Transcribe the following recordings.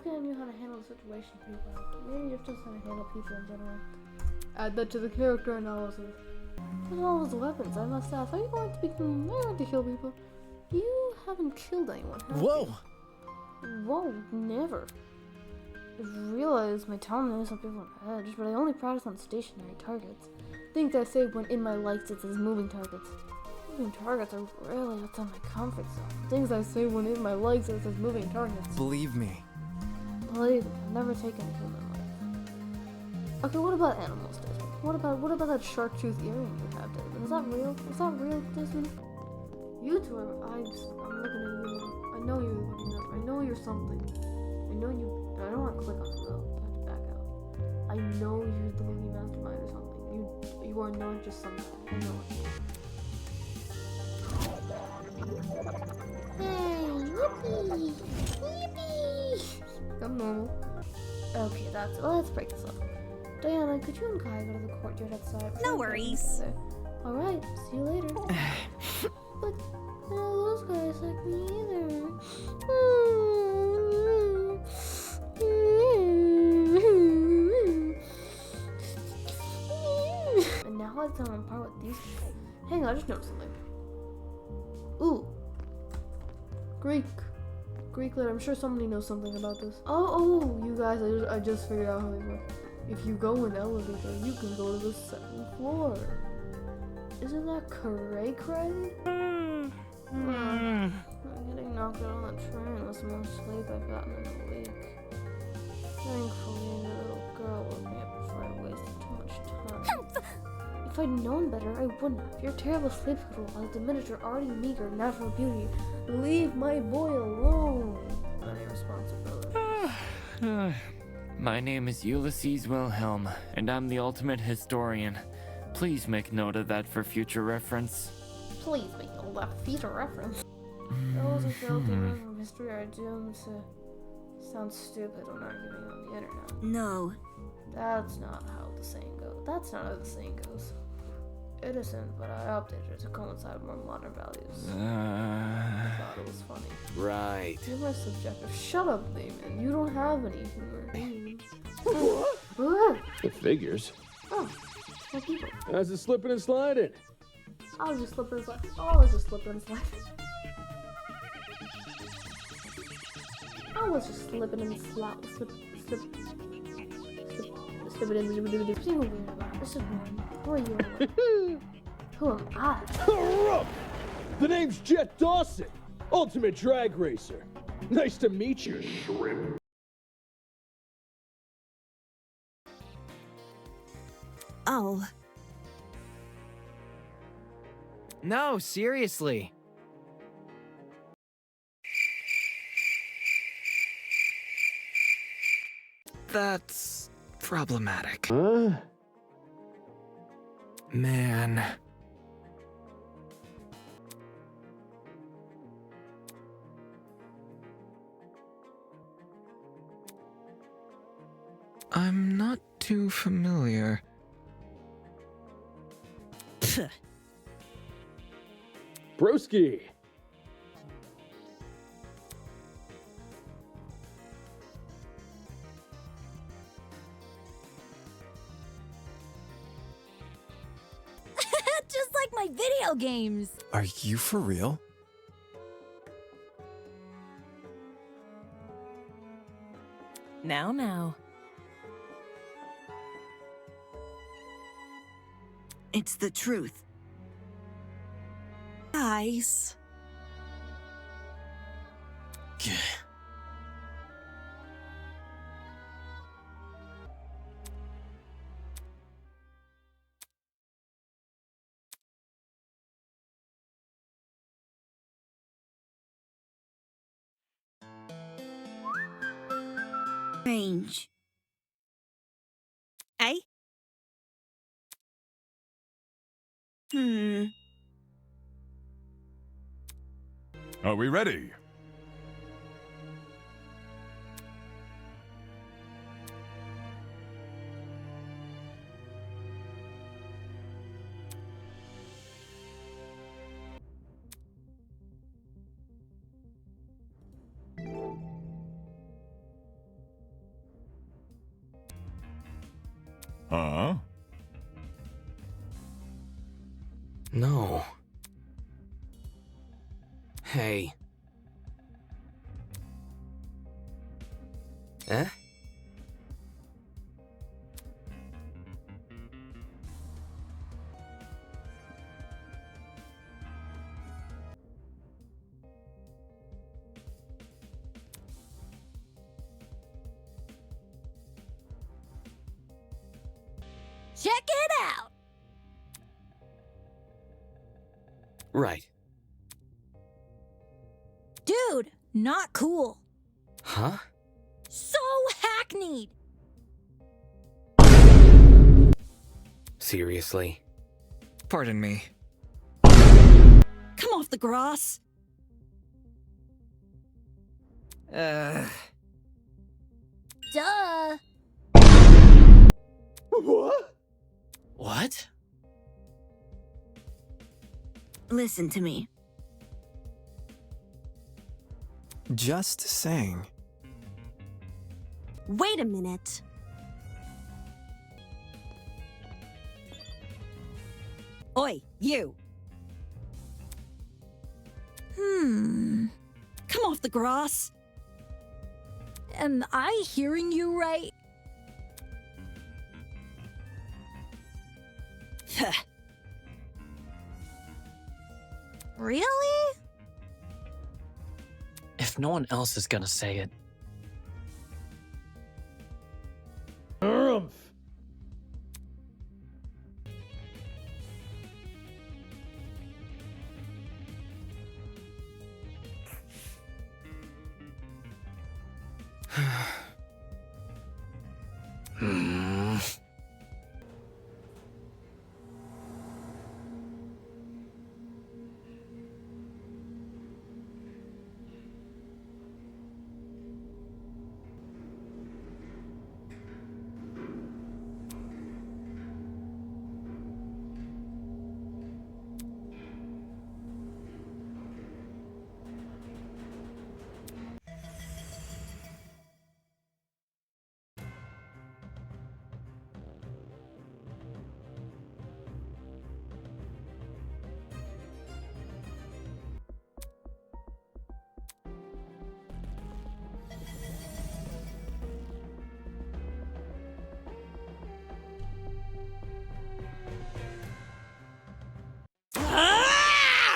think I knew how to handle the situation pretty well. Maybe it's just how to handle people in general. Add that to the character analysis. With all those weapons, I must ask, are you going to kill people? You haven't killed anyone, have Whoa! you? Whoa, never. I realize my talent is on people on edge, but I only practice on stationary targets. Things I say when in my light sits as moving targets. Moving targets are really outside my comfort zone. Things I say when in my light sits as moving targets. Believe me. Believe me, I've never taken a human life. Okay, what about animals, Desmond? What about that shark tooth earring you have, Desmond? Is that real? Is that real, Desmond? You two are, I'm looking at you now. I know you're looking at me. I know you're something. I know you. I don't want to click on it though. I have to back out. I know you're the movie mastermind or something. You are not just something. I know it. Hey, yippee! Yippee! I'm normal. Okay, that's it. Let's break this up. Diana, could you and Kai go to the courtyard outside? No worries. Alright, see you later. But those guys like me either. And now let's go on par with these people. Hang on, I just noticed something. Ooh. Greek letter. I'm sure somebody knows something about this. Oh, you guys, I just figured out how they work. If you go in an elevator, you can go to the 2nd floor. Isn't that cray-cray? I'm getting knocked out on the train with the most sleep I've gotten in a week. Thankfully, the little girl woke me up before I wasted too much time. If I'd known better, I wouldn't have. Your terrible sleep schedule has diminished your already meager natural beauty. Leave my boy alone. Any responsibility. My name is Ulysses Wilhelm, and I'm the ultimate historian. Please make note of that for future reference. Please make note of that for future reference. Those who fail to learn from history are doomed to sound stupid when arguing on the internet. No. That's not how the saying goes. That's not how the saying goes. It isn't, but I updated it to coincide with more modern values. I thought it was funny. Right. Humor is subjective. Shut up, Damon. You don't have any humor. It figures. Oh, my people. How's it slipping and sliding? I was just slipping and sliding. Oh, I was just slipping and sliding. I was just slipping and sliding. Sing a weird about. This is one. Who are you? Who am I? Ruff! The name's Jet Dawson, ultimate drag racer. Nice to meet you, shrimp. Oh. No, seriously. That's problematic. Huh? Man. I'm not too familiar. Broski. Just like my video games. Are you for real? Now. It's the truth. Guys. Strange. Eh? Are we ready? Huh? No. Hey. Eh? Check it out! Right. Dude, not cool. Huh? So hackneyed! Seriously? Pardon me. Come off the grass. Uh... Duh! What? What? Listen to me. Just saying. Wait a minute. Oi, you! Come off the grass. Am I hearing you right? Really? If no one else is gonna say it. Rumph.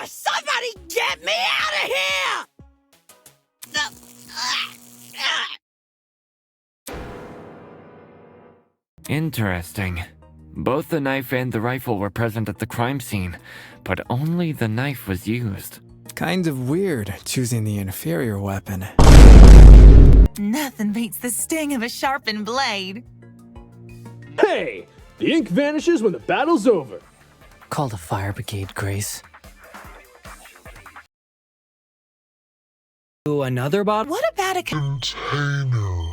Somebody get me out of here! Interesting. Both the knife and the rifle were present at the crime scene, but only the knife was used. Kind of weird, choosing the inferior weapon. Nothing beats the sting of a sharpened blade. Hey! The ink vanishes when the battle's over. Call the fire brigade, Grace. Ooh, another bottle? What about a Container.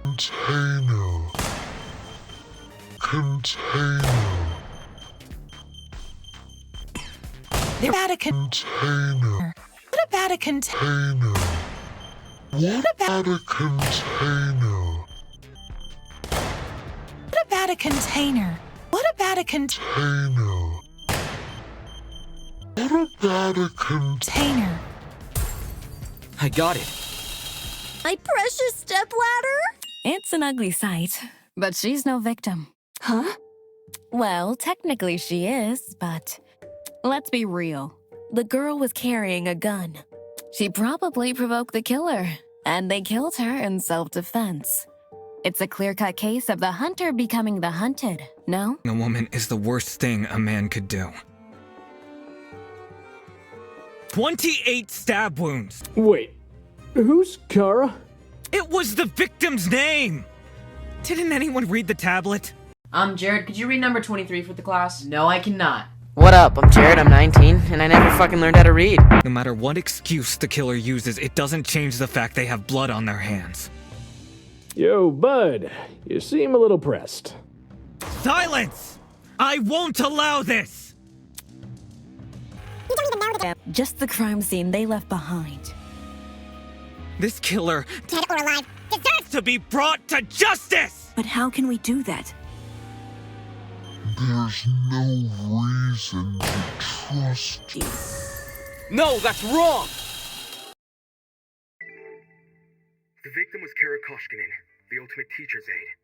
What about a Container. What about a container? What about a container? What about a container? What about a Container. What about a container? I got it. My precious stepladder? It's an ugly sight, but she's no victim. Huh? Well, technically she is, but let's be real. The girl was carrying a gun. She probably provoked the killer, and they killed her in self-defense. It's a clear-cut case of the hunter becoming the hunted, no? A woman is the worst thing a man could do. 28 stab wounds! Wait, who's Kara? It was the victim's name! Didn't anyone read the tablet? Jared, could you read number 23 for the class? No, I cannot. What up? I'm Jared, I'm 19, and I never fucking learned how to read. No matter what excuse the killer uses, it doesn't change the fact they have blood on their hands. Yo, bud, you seem a little pressed. Silence! I won't allow this! Just the crime scene they left behind. This killer, Dead or alive, deserves to be brought to justice! But how can we do that? There's no reason to trust you. No, that's wrong! The victim was Kara Koshkinen, the ultimate teacher's aide.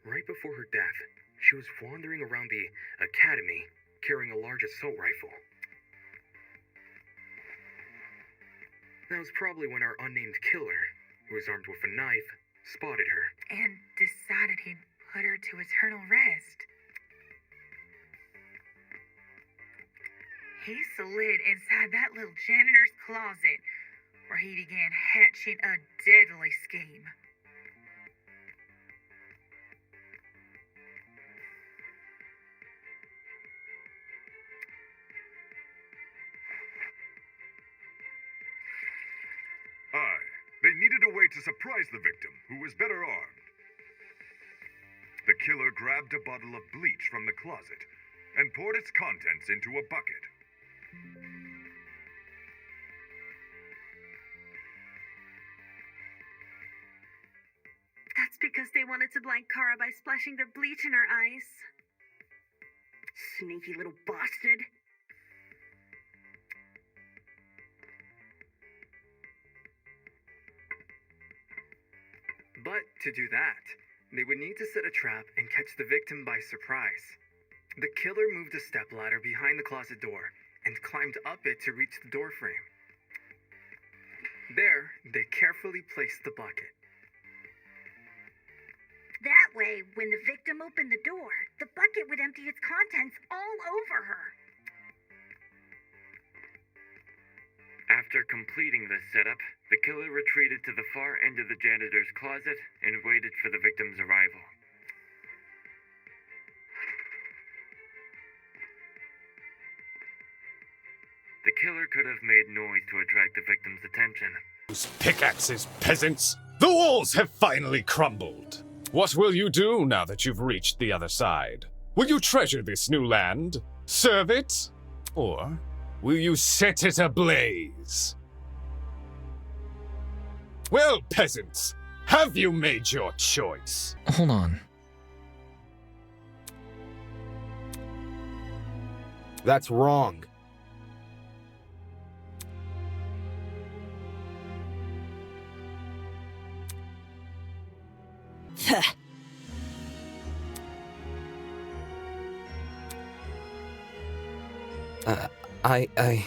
Right before her death, she was wandering around the academy carrying a large assault rifle. That was probably when our unnamed killer, who was armed with a knife, spotted her. And decided he'd put her to eternal rest. He slid inside that little janitor's closet, where he began hatching a deadly scheme. They needed a way to surprise the victim, who was better armed. The killer grabbed a bottle of bleach from the closet and poured its contents into a bucket. That's because they wanted to blind Kara by splashing the bleach in her eyes. Sneaky little bastard. But to do that, they would need to set a trap and catch the victim by surprise. The killer moved a stepladder behind the closet door and climbed up it to reach the door frame. There, they carefully placed the bucket. That way, when the victim opened the door, the bucket would empty its contents all over her. After completing this setup, the killer retreated to the far end of the janitor's closet and waited for the victim's arrival. The killer could have made noise to attract the victim's attention. Use pickaxes, peasants! The walls have finally crumbled! What will you do now that you've reached the other side? Will you treasure this new land? Serve it? Or will you set it ablaze? Well, peasants, have you made your choice? Hold on. That's wrong. I